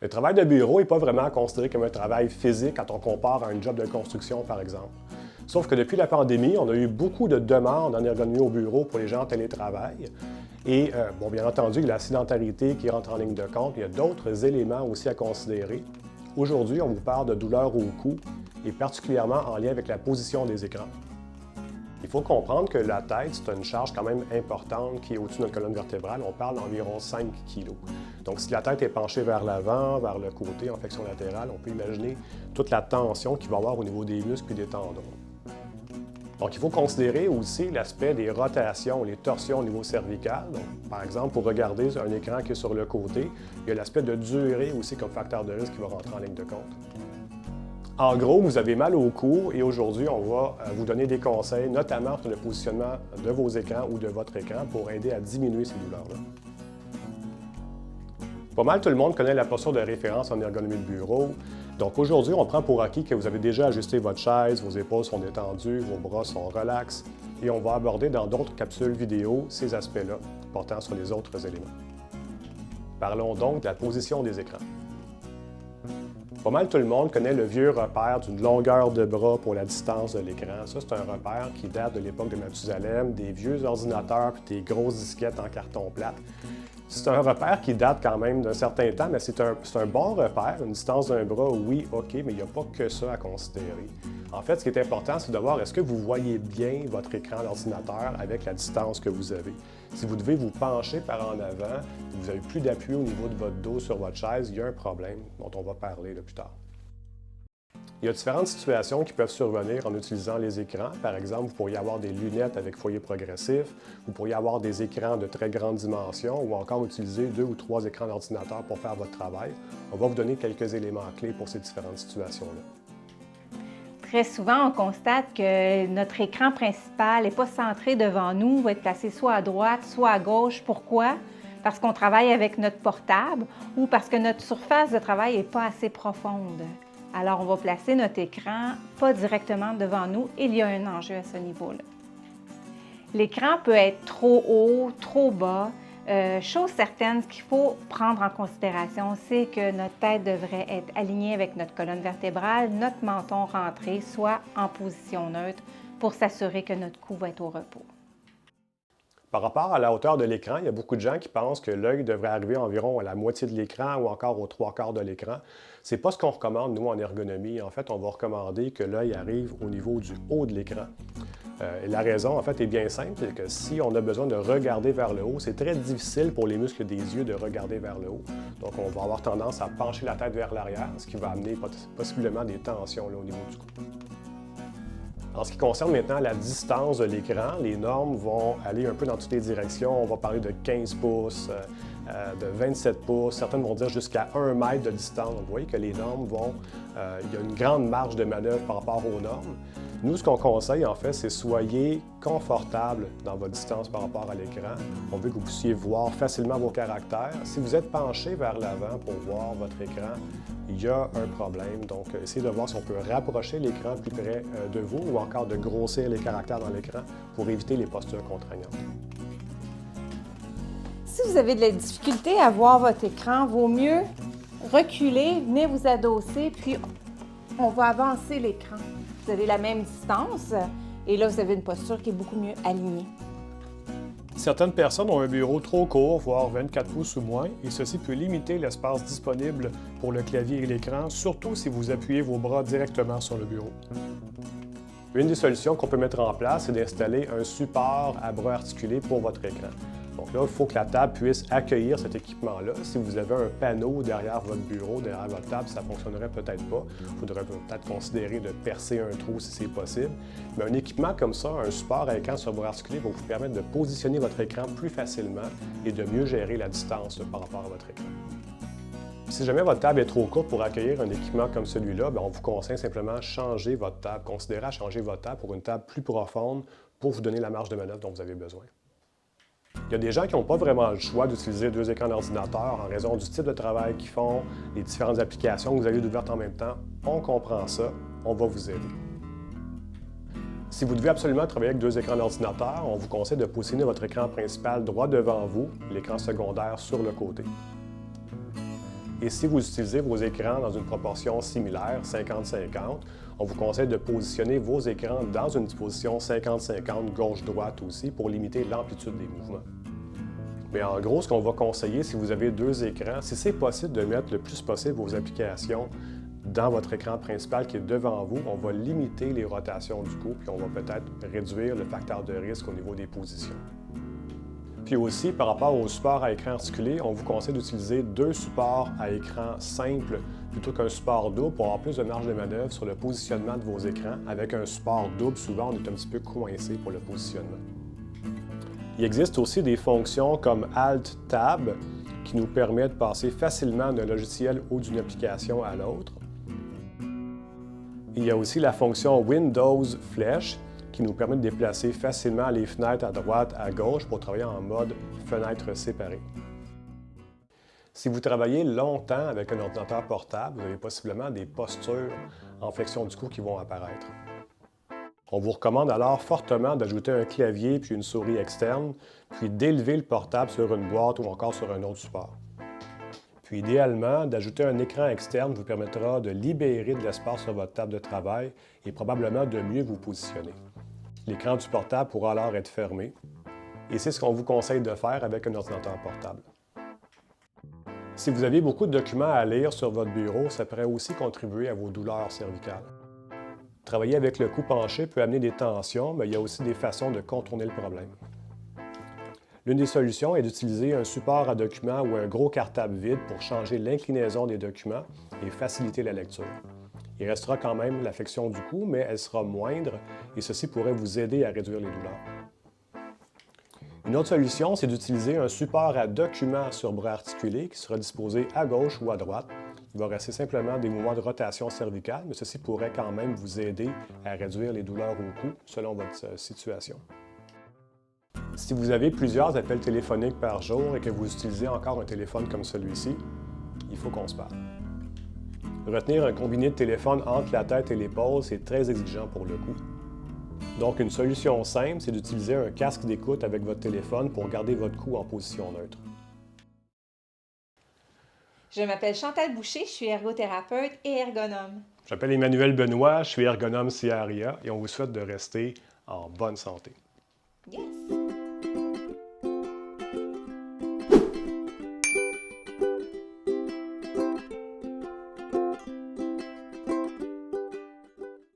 Le travail de bureau n'est pas vraiment considéré comme un travail physique quand on compare à un job de construction, par exemple. Sauf que depuis la pandémie, on a eu beaucoup de demandes en ergonomie au bureau pour les gens en télétravail. Et, bien entendu, il y a la sédentarité qui rentre en ligne de compte. Il y a d'autres éléments aussi à considérer. Aujourd'hui, on vous parle de douleurs au cou et particulièrement en lien avec la position des écrans. Il faut comprendre que la tête, c'est une charge quand même importante qui est au-dessus de notre colonne vertébrale. On parle d'environ 5 kg. Donc, si la tête est penchée vers l'avant, vers le côté, en flexion latérale, on peut imaginer toute la tension qu'il va y avoir au niveau des muscles et des tendons. Donc, il faut considérer aussi l'aspect des rotations, les torsions au niveau cervical. Donc, par exemple, pour regarder un écran qui est sur le côté, il y a l'aspect de durée aussi comme facteur de risque qui va rentrer en ligne de compte. En gros, vous avez mal au cou et aujourd'hui, on va vous donner des conseils, notamment sur le positionnement de vos écrans ou de votre écran pour aider à diminuer ces douleurs-là. Pas mal tout le monde connaît la posture de référence en ergonomie de bureau. Donc aujourd'hui, on prend pour acquis que vous avez déjà ajusté votre chaise, vos épaules sont détendues, vos bras sont relax et on va aborder dans d'autres capsules vidéo ces aspects-là, portant sur les autres éléments. Parlons donc de la position des écrans. Pas mal tout le monde connaît le vieux repère d'une longueur de bras pour la distance de l'écran. Ça, c'est un repère qui date de l'époque de Mathusalem, des vieux ordinateurs et des grosses disquettes en carton plate. C'est un repère qui date quand même d'un certain temps, mais c'est un bon repère. Une distance d'un bras, oui, OK, mais il n'y a pas que ça à considérer. En fait, ce qui est important, c'est de voir est-ce que vous voyez bien votre écran d'ordinateur avec la distance que vous avez. Si vous devez vous pencher par en avant, vous n'avez plus d'appui au niveau de votre dos sur votre chaise, il y a un problème dont on va parler plus tard. Il y a différentes situations qui peuvent survenir en utilisant les écrans. Par exemple, vous pourriez avoir des lunettes avec foyer progressif, vous pourriez avoir des écrans de très grande dimension ou encore utiliser 2 ou 3 écrans d'ordinateur pour faire votre travail. On va vous donner quelques éléments clés pour ces différentes situations-là. Très souvent, on constate que notre écran principal n'est pas centré devant nous, va être placé soit à droite, soit à gauche. Pourquoi? Parce qu'on travaille avec notre portable ou parce que notre surface de travail n'est pas assez profonde. Alors, on va placer notre écran pas directement devant nous et il y a un enjeu à ce niveau-là. L'écran peut être trop haut, trop bas. Chose certaine, ce qu'il faut prendre en considération, c'est que notre tête devrait être alignée avec notre colonne vertébrale, notre menton rentré, soit en position neutre pour s'assurer que notre cou va être au repos. Par rapport à la hauteur de l'écran, il y a beaucoup de gens qui pensent que l'œil devrait arriver environ à la moitié de l'écran ou encore aux 3/4 de l'écran. Ce n'est pas ce qu'on recommande, nous, en ergonomie. En fait, on va recommander que l'œil arrive au niveau du haut de l'écran. Et la raison, en fait, est bien simple, c'est que si on a besoin de regarder vers le haut, c'est très difficile pour les muscles des yeux de regarder vers le haut. Donc, on va avoir tendance à pencher la tête vers l'arrière, ce qui va amener possiblement des tensions là, au niveau du cou. En ce qui concerne maintenant la distance de l'écran, les normes vont aller un peu dans toutes les directions. On va parler de 15 pouces, de 27 pouces, certaines vont dire jusqu'à 1 mètre de distance. Donc, vous voyez que les normes il y a une grande marge de manœuvre par rapport aux normes. Nous, ce qu'on conseille, en fait, c'est soyez confortable dans votre distance par rapport à l'écran. On veut que vous puissiez voir facilement vos caractères. Si vous êtes penché vers l'avant pour voir votre écran, il y a un problème. Donc, essayez de voir si on peut rapprocher l'écran plus près de vous ou encore de grossir les caractères dans l'écran pour éviter les postures contraignantes. Si vous avez de la difficulté à voir votre écran, vaut mieux reculer, venez vous adosser, puis on va avancer l'écran. Vous avez la même distance et là, vous avez une posture qui est beaucoup mieux alignée. Certaines personnes ont un bureau trop court, voire 24 pouces ou moins, et ceci peut limiter l'espace disponible pour le clavier et l'écran, surtout si vous appuyez vos bras directement sur le bureau. Une des solutions qu'on peut mettre en place, c'est d'installer un support à bras articulés pour votre écran. Donc là, il faut que la table puisse accueillir cet équipement-là. Si vous avez un panneau derrière votre bureau, derrière votre table, ça ne fonctionnerait peut-être pas. Il faudrait peut-être considérer de percer un trou si c'est possible. Mais un équipement comme ça, un support à écran sur bras articulés, va vous permettre de positionner votre écran plus facilement et de mieux gérer la distance par rapport à votre écran. Si jamais votre table est trop courte pour accueillir un équipement comme celui-là, on vous conseille simplement de changer votre table. Considérez à changer votre table pour une table plus profonde pour vous donner la marge de manœuvre dont vous avez besoin. Il y a des gens qui n'ont pas vraiment le choix d'utiliser 2 écrans d'ordinateur en raison du type de travail qu'ils font, les différentes applications que vous avez ouvertes en même temps. On comprend ça, on va vous aider. Si vous devez absolument travailler avec 2 écrans d'ordinateur, on vous conseille de positionner votre écran principal droit devant vous, l'écran secondaire sur le côté. Et si vous utilisez vos écrans dans une proportion similaire, 50-50, on vous conseille de positionner vos écrans dans une position 50-50 gauche-droite aussi pour limiter l'amplitude des mouvements. Mais en gros, ce qu'on va conseiller si vous avez deux écrans, si c'est possible de mettre le plus possible vos applications dans votre écran principal qui est devant vous, on va limiter les rotations du cou, puis on va peut-être réduire le facteur de risque au niveau des positions. Puis aussi, par rapport au support à écran articulé, on vous conseille d'utiliser deux supports à écran simple plutôt qu'un support double pour avoir plus de marge de manœuvre sur le positionnement de vos écrans. Avec un support double, souvent, on est un petit peu coincé pour le positionnement. Il existe aussi des fonctions comme Alt-Tab qui nous permet de passer facilement d'un logiciel ou d'une application à l'autre. Il y a aussi la fonction Windows Flèche qui nous permet de déplacer facilement les fenêtres à droite, à gauche pour travailler en mode fenêtre séparée. Si vous travaillez longtemps avec un ordinateur portable, vous avez possiblement des postures en flexion du cou qui vont apparaître. On vous recommande alors fortement d'ajouter un clavier puis une souris externe, puis d'élever le portable sur une boîte ou encore sur un autre support. Puis idéalement, d'ajouter un écran externe vous permettra de libérer de l'espace sur votre table de travail et probablement de mieux vous positionner. L'écran du portable pourra alors être fermé et c'est ce qu'on vous conseille de faire avec un ordinateur portable. Si vous avez beaucoup de documents à lire sur votre bureau, ça pourrait aussi contribuer à vos douleurs cervicales. Travailler avec le cou penché peut amener des tensions, mais il y a aussi des façons de contourner le problème. L'une des solutions est d'utiliser un support à documents ou un gros cartable vide pour changer l'inclinaison des documents et faciliter la lecture. Il restera quand même la flexion du cou, mais elle sera moindre et ceci pourrait vous aider à réduire les douleurs. Une autre solution, c'est d'utiliser un support à documents sur bras articulés qui sera disposé à gauche ou à droite. Il va rester simplement des mouvements de rotation cervicale, mais ceci pourrait quand même vous aider à réduire les douleurs au cou selon votre situation. Si vous avez plusieurs appels téléphoniques par jour et que vous utilisez encore un téléphone comme celui-ci, il faut qu'on se parle. Retenir un combiné de téléphone entre la tête et l'épaule, c'est très exigeant pour le cou. Donc, une solution simple, c'est d'utiliser un casque d'écoute avec votre téléphone pour garder votre cou en position neutre. Je m'appelle Chantal Boucher, je suis ergothérapeute et ergonome. Je m'appelle Emmanuel Benoît, je suis ergonome chez ARIA et on vous souhaite de rester en bonne santé. Yes!